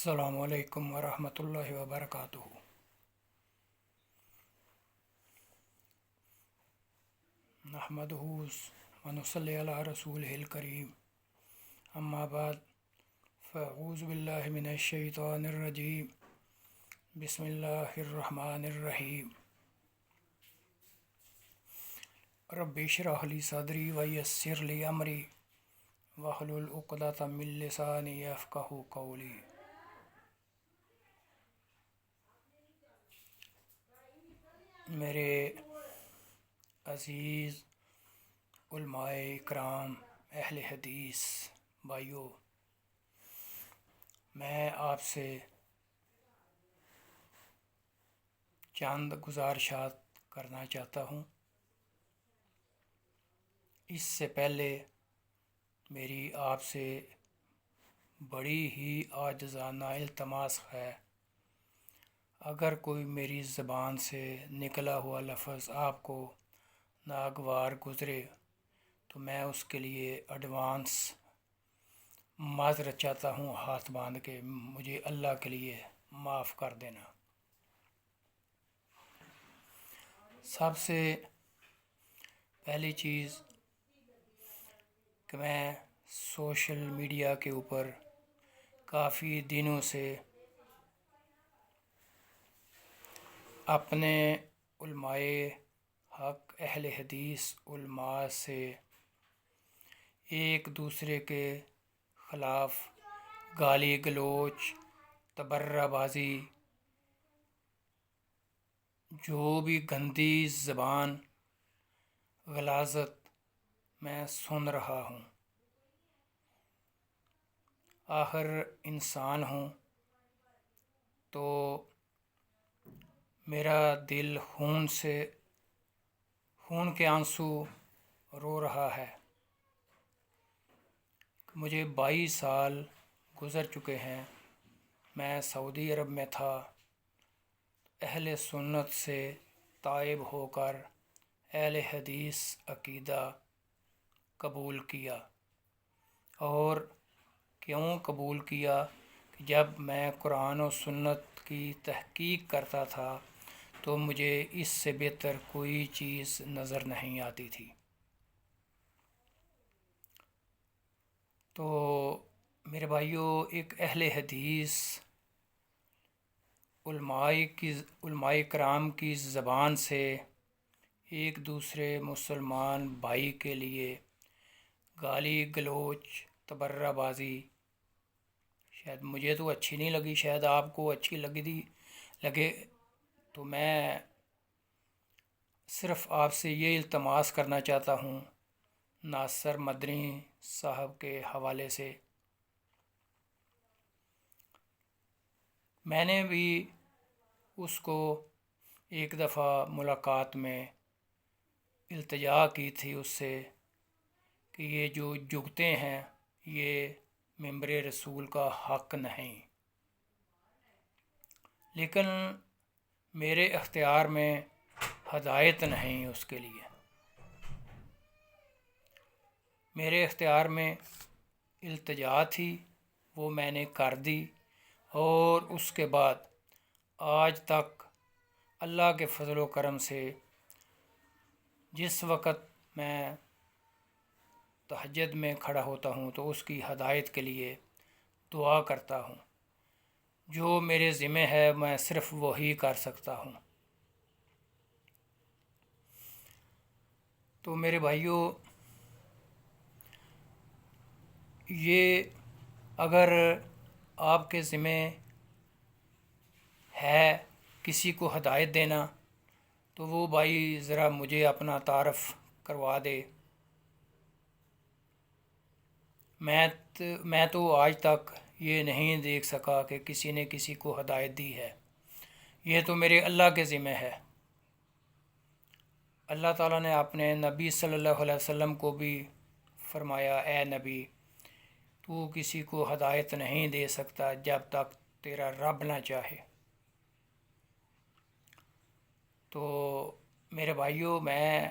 السلام علیکم ورحمۃ اللہ وبرکاتہ۔ نحمدہ ونصلی علی رسولہ الکریم، اما بعد فاعوذ باللہ من الشیطان الرجیم، بسم اللہ الرحمن الرحیم۔ رب اشرح لی صدری ویسر لی امری واحلل عقدۃ من لسانی یفقہوا قولی۔ میرے عزیز علماء اکرام، اہل حدیث بھائیوں، میں آپ سے چند گزارشات کرنا چاہتا ہوں۔ اس سے پہلے میری آپ سے بڑی ہی عاجزانہ التماس ہے، اگر کوئی میری زبان سے نکلا ہوا لفظ آپ کو ناگوار گزرے تو میں اس کے لیے ایڈوانس معذرت چاہتا ہوں، ہاتھ باندھ کے مجھے اللہ کے لیے معاف کر دینا۔ سب سے پہلی چیز کہ میں سوشل میڈیا کے اوپر کافی دنوں سے اپنے علماء حق اہل حدیث علماء سے ایک دوسرے کے خلاف گالی گلوچ، تبرہ بازی، جو بھی گندی زبان، غلاظت میں سن رہا ہوں۔ آخر انسان ہوں تو میرا دل خون کے آنسو رو رہا ہے۔ مجھے 22 سال گزر چکے ہیں، میں سعودی عرب میں تھا، اہل سنت سے تائب ہو کر اہل حدیث عقیدہ قبول کیا۔ اور کیوں قبول کیا کہ جب میں قرآن و سنت کی تحقیق کرتا تھا تو مجھے اس سے بہتر کوئی چیز نظر نہیں آتی تھی۔ تو میرے بھائیوں، ایک اہل حدیث علماء کرام کی زبان سے ایک دوسرے مسلمان بھائی کے لیے گالی گلوچ، تبرہ بازی، شاید مجھے تو اچھی نہیں لگی، شاید آپ کو اچھی لگے، تو میں صرف آپ سے یہ التماس کرنا چاہتا ہوں ناصر مدنی صاحب کے حوالے سے۔ میں نے بھی اس کو ایک دفعہ ملاقات میں التجا کی تھی اس سے کہ یہ جو جگتے ہیں یہ ممبر رسول کا حق نہیں، لیکن میرے اختیار میں ہدایت نہیں اس کے لیے۔ میرے اختیار میں التجا تھی، وہ میں نے کر دی، اور اس کے بعد آج تک اللہ کے فضل و کرم سے جس وقت میں تہجد میں کھڑا ہوتا ہوں تو اس کی ہدایت کے لیے دعا کرتا ہوں۔ جو میرے ذمہ ہے میں صرف وہی کر سکتا ہوں۔ تو میرے بھائیوں، یہ اگر آپ کے ذمہ ہے کسی کو ہدایت دینا تو وہ بھائی ذرا مجھے اپنا تعارف کروا دے۔ میں تو آج تک یہ نہیں دیکھ سکا کہ کسی نے کسی کو ہدایت دی ہے، یہ تو میرے اللہ کے ذمہ ہے۔ اللہ تعالیٰ نے اپنے نبی صلی اللہ علیہ وسلم کو بھی فرمایا، اے نبی، تو کسی کو ہدایت نہیں دے سکتا جب تک تیرا رب نہ چاہے۔ تو میرے بھائیوں، میں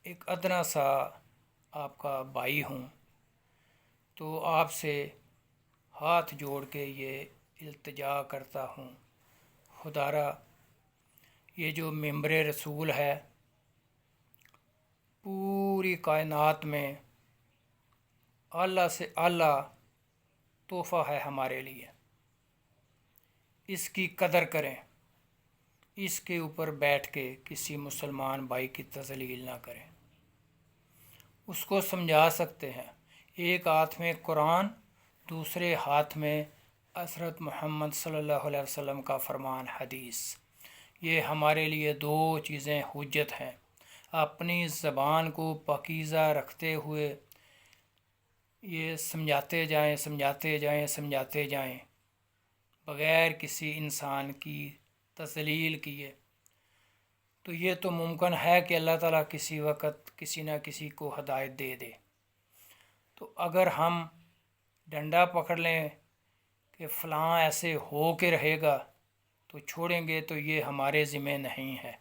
ایک ادنا سا آپ کا بھائی ہوں، تو آپ سے ہاتھ جوڑ کے یہ التجا کرتا ہوں، خدارا یہ جو ممبر رسول ہے پوری کائنات میں اعلیٰ سے اعلیٰ تحفہ ہے ہمارے لیے، اس کی قدر کریں، اس کے اوپر بیٹھ کے کسی مسلمان بھائی کی تذلیل نہ کریں۔ اس کو سمجھا سکتے ہیں، ایک ہاتھ میں قرآن، دوسرے ہاتھ میں حضرت محمد صلی اللہ علیہ وسلم کا فرمان حدیث، یہ ہمارے لیے دو چیزیں حجت ہیں۔ اپنی زبان کو پاکیزہ رکھتے ہوئے یہ سمجھاتے جائیں بغیر کسی انسان کی تذلیل کیے، تو یہ تو ممکن ہے کہ اللہ تعالیٰ کسی وقت کسی نہ کسی کو ہدایت دے دے۔ تو اگر ہم ڈنڈا پکڑ لیں کہ فلاں ایسے ہو کے رہے گا تو چھوڑیں گے، تو یہ ہمارے ذمہ نہیں ہے۔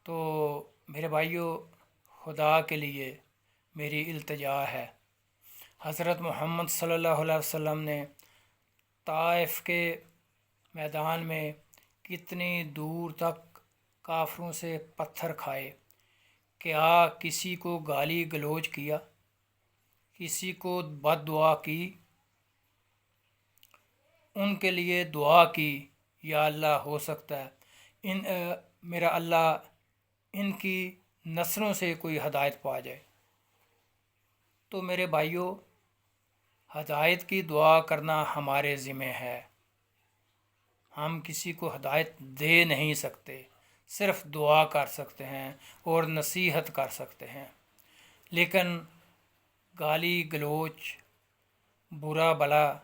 تو میرے بھائیو، خدا کے لیے میری التجا ہے، حضرت محمد صلی اللہ علیہ وسلم نے طائف کے میدان میں کتنی دور تک کافروں سے پتھر کھائے، کیا کسی کو گالی گلوچ کیا، کسی کو بد دعا کی؟ ان کے لیے دعا کی، یا اللہ ہو سکتا ہے میرا اللہ ان کی نسلوں سے کوئی ہدایت پا جائے۔ تو میرے بھائیوں، ہدایت کی دعا کرنا ہمارے ذمہ ہے، ہم کسی کو ہدایت دے نہیں سکتے، صرف دعا کر سکتے ہیں اور نصیحت کر سکتے ہیں، لیکن گالی گلوچ، برا بلا،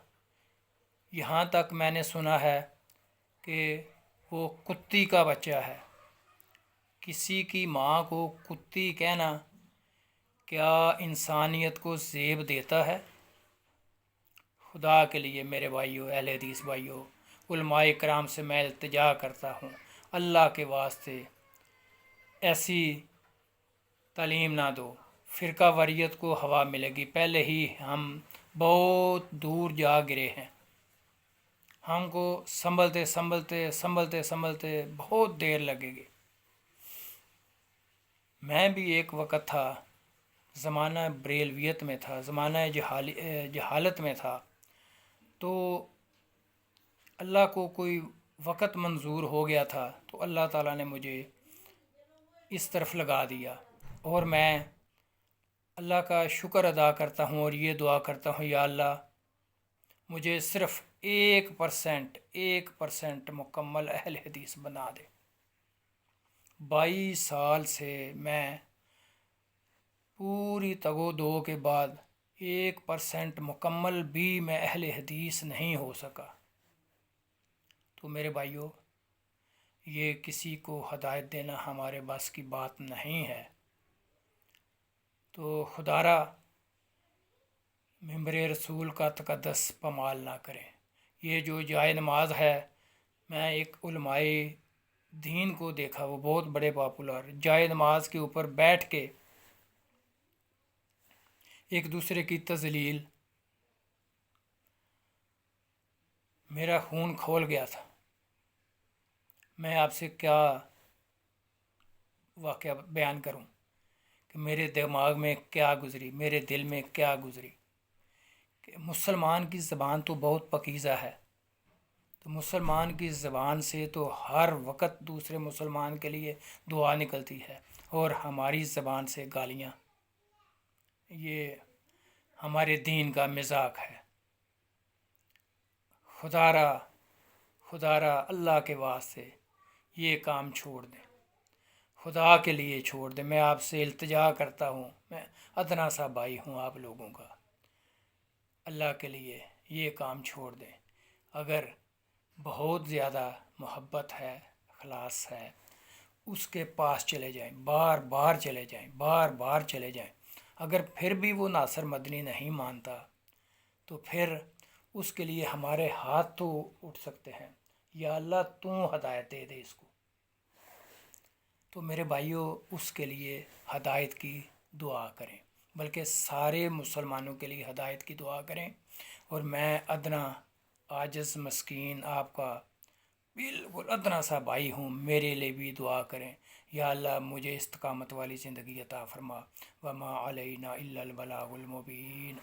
یہاں تک میں نے سنا ہے کہ وہ کتی کا بچہ ہے، کسی کی ماں کو کتی کہنا کیا انسانیت کو زیب دیتا ہے؟ خدا کے لیے میرے بھائیوں، اہل حدیث بھائیوں، علماء کرام سے میں التجا کرتا ہوں، اللہ کے واسطے ایسی تعلیم نہ دو، فرقہ واریت کو ہوا ملے گی، پہلے ہی ہم بہت دور جا گرے ہیں، ہم کو سنبھلتے بہت دیر لگے گی۔ میں بھی ایک وقت تھا، زمانہ بریلویت میں تھا، زمانہ جہالت میں تھا، تو اللہ کو کوئی وقت منظور ہو گیا تھا، تو اللہ تعالیٰ نے مجھے اس طرف لگا دیا، اور میں اللہ کا شکر ادا کرتا ہوں اور یہ دعا کرتا ہوں، یا اللہ مجھے صرف 1% مکمل اہل حدیث بنا دے۔ 22 سال سے میں پوری تگ و دو کے بعد 1% مکمل بھی میں اہل حدیث نہیں ہو سکا۔ تو میرے بھائیوں، یہ کسی کو ہدایت دینا ہمارے بس کی بات نہیں ہے۔ تو خدارا ممبر رسول کا تقدس پامال نہ کریں۔ یہ جو جائے نماز ہے، میں ایک علماء دین کو دیکھا، وہ بہت بڑے پاپولر جائے نماز کے اوپر بیٹھ کے ایک دوسرے کی تذلیل، میرا خون کھول گیا تھا۔ میں آپ سے کیا واقعہ بیان کروں کہ میرے دماغ میں کیا گزری، میرے دل میں کیا گزری، کہ مسلمان کی زبان تو بہت پاکیزہ ہے، تو مسلمان کی زبان سے تو ہر وقت دوسرے مسلمان کے لیے دعا نکلتی ہے، اور ہماری زبان سے گالیاں، یہ ہمارے دین کا مذاق ہے۔ خدارا اللہ کے واسطے یہ کام چھوڑ دیں، خدا کے لیے چھوڑ دیں۔ میں آپ سے التجا کرتا ہوں، میں ادنا سا بھائی ہوں آپ لوگوں کا، اللہ کے لیے یہ کام چھوڑ دیں۔ اگر بہت زیادہ محبت ہے، اخلاص ہے، اس کے پاس چلے جائیں، بار بار چلے جائیں۔ اگر پھر بھی وہ ناصر مدنی نہیں مانتا، تو پھر اس کے لیے ہمارے ہاتھ تو اٹھ سکتے ہیں، یا اللہ تو ہدایت دے دے اس کو۔ تو میرے بھائیوں، اس کے لیے ہدایت کی دعا کریں، بلکہ سارے مسلمانوں کے لیے ہدایت کی دعا کریں، اور میں ادنا عاجز مسکین آپ کا بالکل ادنا سا بھائی ہوں، میرے لیے بھی دعا کریں۔ یا اللہ مجھے استقامت والی زندگی عطا فرما، وما علینا الا البلاغ المبین۔